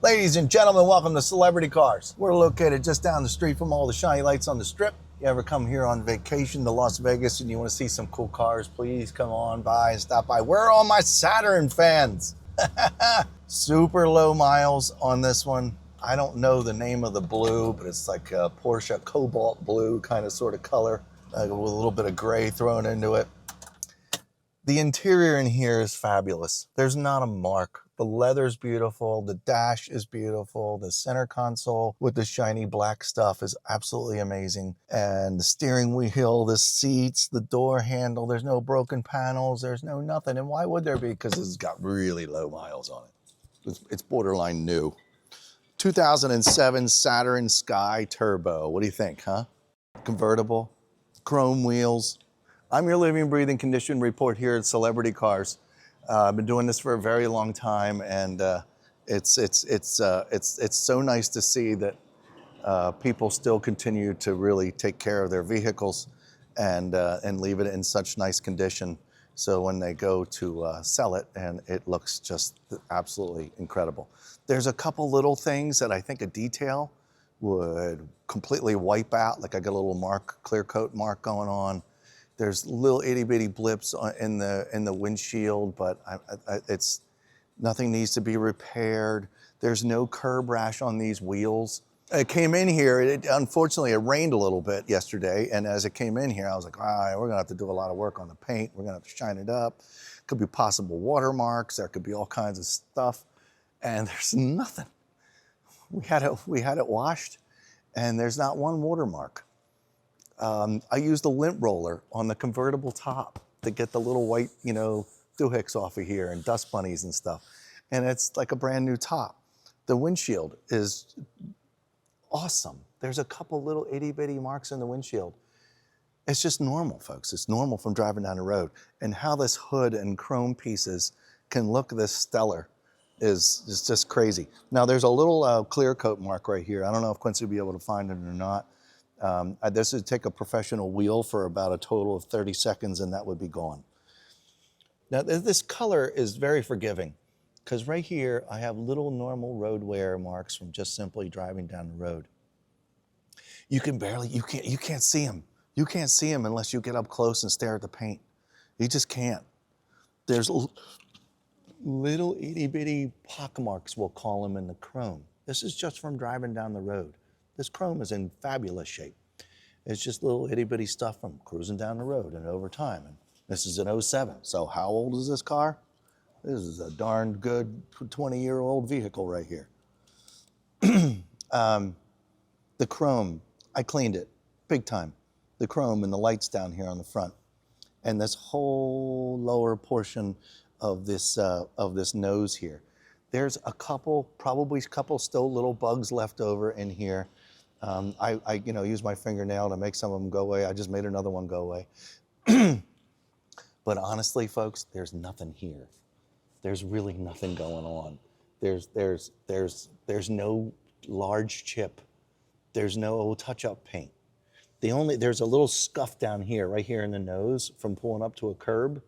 Ladies and gentlemen, welcome to Celebrity Cars. We're located just down the street from all the shiny lights on the strip. You ever come here on vacation to Las Vegas and you want to see some cool cars, please come on by and stop by. Where are all my Saturn fans? Super low miles on this one. I don't know the name of the blue, but it's like a Porsche cobalt blue kind of sort of color, with a little bit of gray thrown into it. The interior in here is fabulous. There's not a mark. The leather's beautiful. The dash is beautiful. The center console with the shiny black stuff is absolutely amazing. And the steering wheel, the seats, the door handle, there's no broken panels. There's no nothing. And why would there be? Because it's got really low miles on it. It's borderline new. 2007 Saturn Sky Turbo. What do you think, huh? Convertible, chrome wheels. I'm your living, breathing condition report here at Celebrity Cars. I've been doing this for a very long time, and it's so nice to see that people still continue to really take care of their vehicles and leave it in such nice condition. So when they go to sell it, and it looks just absolutely incredible. There's a couple little things that I think a detail would completely wipe out. Like I got a little mark, clear coat mark going on. There's little itty bitty blips in the windshield, but it's nothing needs to be repaired. There's no curb rash on these wheels. I came in here, unfortunately it rained a little bit yesterday, and as it came in here, I was like, all right, we're gonna have to do a lot of work on the paint. We're gonna have to shine it up. Could be possible watermarks. There could be all kinds of stuff, and there's nothing. We had it washed, and there's not one watermark. I used a lint roller on the convertible top to get the little white, doohicks off of here and dust bunnies and stuff. And it's like a brand new top. The windshield is awesome. There's a couple little itty bitty marks in the windshield. It's just normal, folks. It's normal from driving down the road. And how this hood and chrome pieces can look this stellar is just crazy. Now there's a little clear coat mark right here. I don't know if Quincy will be able to find it or not. This would take a professional wheel for about a total of 30 seconds and that would be gone. Now this color is very forgiving because right here I have little normal road wear marks from just simply driving down the road. You can't see them. You can't see them unless you get up close and stare at the paint. You just can't. There's little itty bitty pock marks, we'll call them, in the chrome. This is just from driving down the road. This chrome is in fabulous shape. It's just little itty bitty stuff from cruising down the road and over time. And this is an 07, so how old is this car? This is a darn good 20-year-old vehicle right here. The chrome, I cleaned it, big time. The chrome and the lights down here on the front. And this whole lower portion of this nose here. There's probably a couple still little bugs left over in here. I use my fingernail to make some of them go away. I just made another one go away. But honestly, folks, there's nothing here. There's really nothing going on. There's no large chip. There's no touch-up paint. There's a little scuff down here, right here in the nose from pulling up to a curb,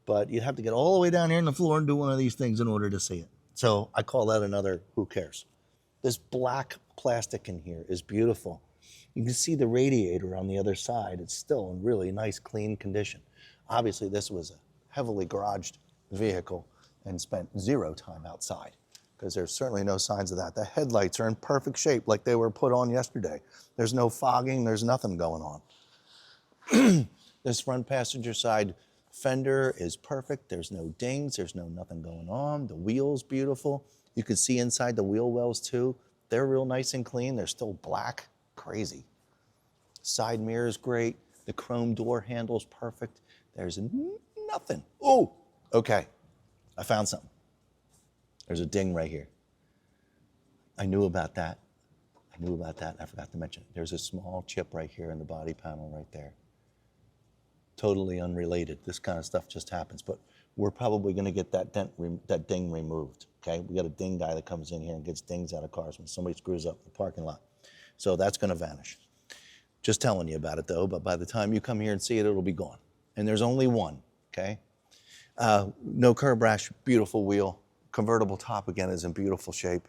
but you'd have to get all the way down here on the floor and do one of these things in order to see it. So I call that another who cares. This black plastic in here is beautiful. You can see the radiator on the other side. It's still in really nice, clean condition. Obviously, this was a heavily garaged vehicle and spent zero time outside because there's certainly no signs of that. The headlights are in perfect shape like they were put on yesterday. There's no fogging, there's nothing going on. This front passenger side fender is perfect. There's no dings, there's nothing going on. The wheel's beautiful. You can see inside the wheel wells too. They're real nice and clean. They're still black, crazy. Side mirror is great. The chrome door handle's perfect. There's nothing. Oh, okay, I found something. There's a ding right here. I knew about that. I forgot to mention it. There's a small chip right here in the body panel right there. Totally unrelated. This kind of stuff just happens, but we're probably gonna get that ding removed, okay? We got a ding guy that comes in here and gets dings out of cars when somebody screws up the parking lot. So that's gonna vanish. Just telling you about it though, but by the time you come here and see it, it'll be gone. And there's only one, okay? No curb rash, beautiful wheel. Convertible top again is in beautiful shape.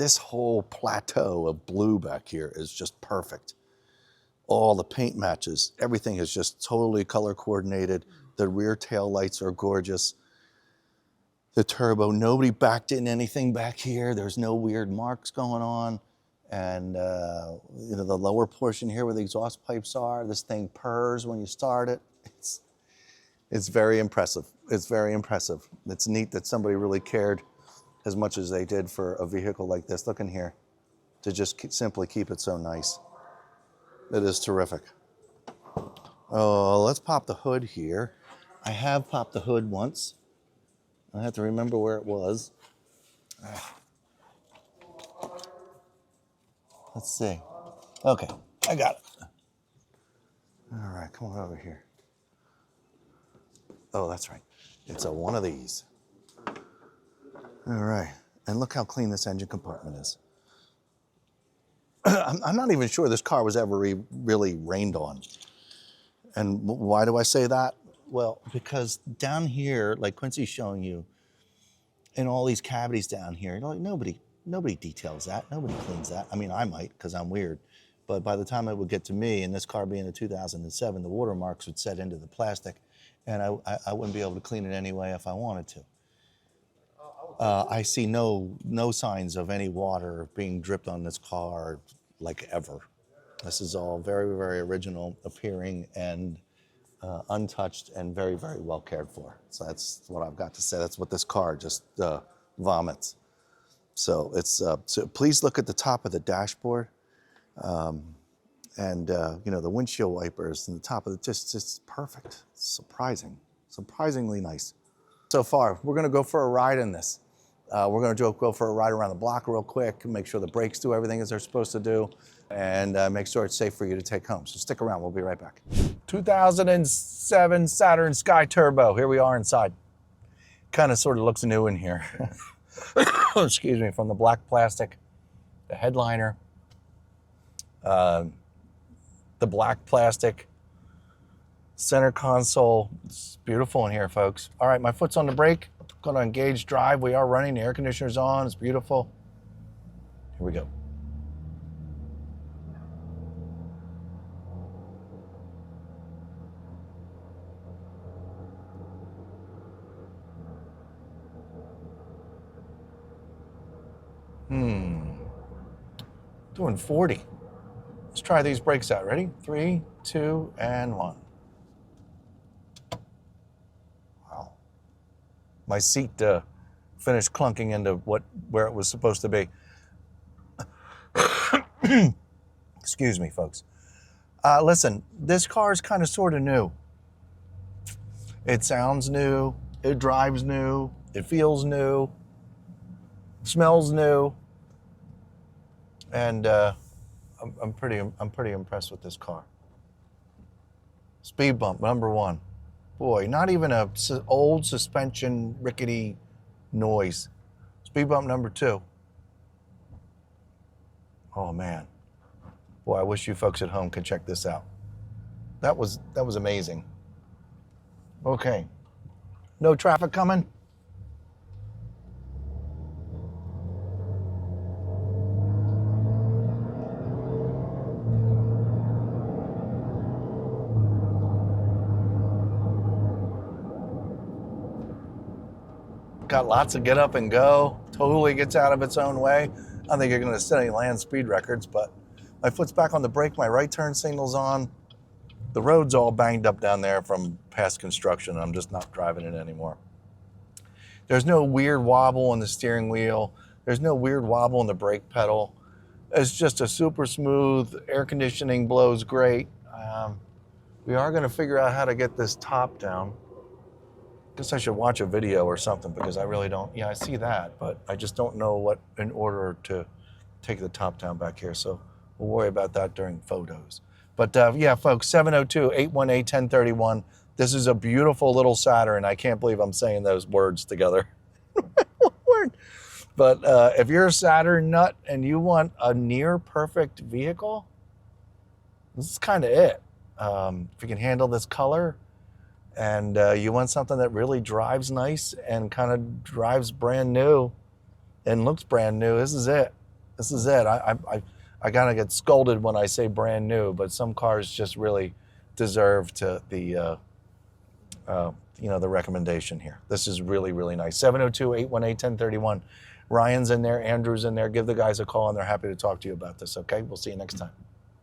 this whole plateau of blue back here is just perfect. All the paint matches, everything is just totally color coordinated. The rear tail lights are gorgeous. The turbo, nobody backed in anything back here. There's no weird marks going on. And you know, the lower portion here where the exhaust pipes are, this thing purrs when you start it. It's very impressive. It's very impressive. It's neat that somebody really cared as much as they did for a vehicle like this. Look in here, to just simply keep it so nice. It is terrific. Oh, let's pop the hood here. I have popped the hood once. I have to remember where it was. Let's see. Okay, I got it. All right, come on over here. Oh, that's right. It's a one of these. All right, and look how clean this engine compartment is. I'm not even sure this car was ever really rained on. And why do I say that? Well, because down here, like Quincy's showing you, in all these cavities down here, like nobody details that, nobody cleans that. I mean, I might, because I'm weird. But by the time it would get to me, and this car being a 2007, the watermarks would set into the plastic, and I wouldn't be able to clean it anyway if I wanted to. I see no signs of any water being dripped on this car, like ever. This is all very, very original appearing and untouched and very, very well cared for. So that's what I've got to say. That's what this car just vomits. So it's so please look at the top of the dashboard, and you know, the windshield wipers and the top of it, just perfect. Surprisingly nice. So far, we're gonna go for a ride in this. We're gonna go for a ride around the block real quick and make sure the brakes do everything as they're supposed to do, and make sure it's safe for you to take home. So stick around, we'll be right back. 2007 Saturn Sky Turbo, here we are inside. Kind of sort of looks new in here. Excuse me, from the black plastic, the headliner, the black plastic, center console. It's beautiful in here, folks. All right, my foot's on the brake. Going to engage drive. We are running. The air conditioner's on. It's beautiful. Here we go. Doing 40. Let's try these brakes out. Ready? 3, 2, and 1. Wow. My seat finished clunking into where it was supposed to be. Excuse me, folks. Listen, this car is kind of sort of new. It sounds new. It drives new. It feels new. Smells new. And I'm pretty impressed with this car. Speed bump number 1. Boy, not even a old suspension rickety noise. Speed bump number 2. Oh man, boy, I wish you folks at home could check this out. That was amazing. Okay, no traffic coming. Got lots of get up and go, totally gets out of its own way. I don't think you're gonna set any land speed records, but my foot's back on the brake, my right turn signal's on. The road's all banged up down there from past construction. I'm just not driving it anymore. There's no weird wobble on the steering wheel. There's no weird wobble on the brake pedal. It's just a super smooth, air conditioning blows great. We are gonna figure out how to get this top down. Guess I should watch a video or something, because I really don't, yeah, I see that, but I just don't know what in order to take the top down back here. So we'll worry about that during photos. But yeah, folks, 702-818-1031. This is a beautiful little Saturn. I can't believe I'm saying those words together. But if you're a Saturn nut and you want a near perfect vehicle, this is kind of it. If you can handle this color, and you want something that really drives nice and kind of drives brand new and looks brand new, this is it. This is it. I kind of get scolded when I say brand new, but some cars just really deserve to the the recommendation here. This is really, really nice. 702-818-1031. Ryan's in there, Andrew's in there. Give the guys a call and they're happy to talk to you about this, okay? We'll see you next time.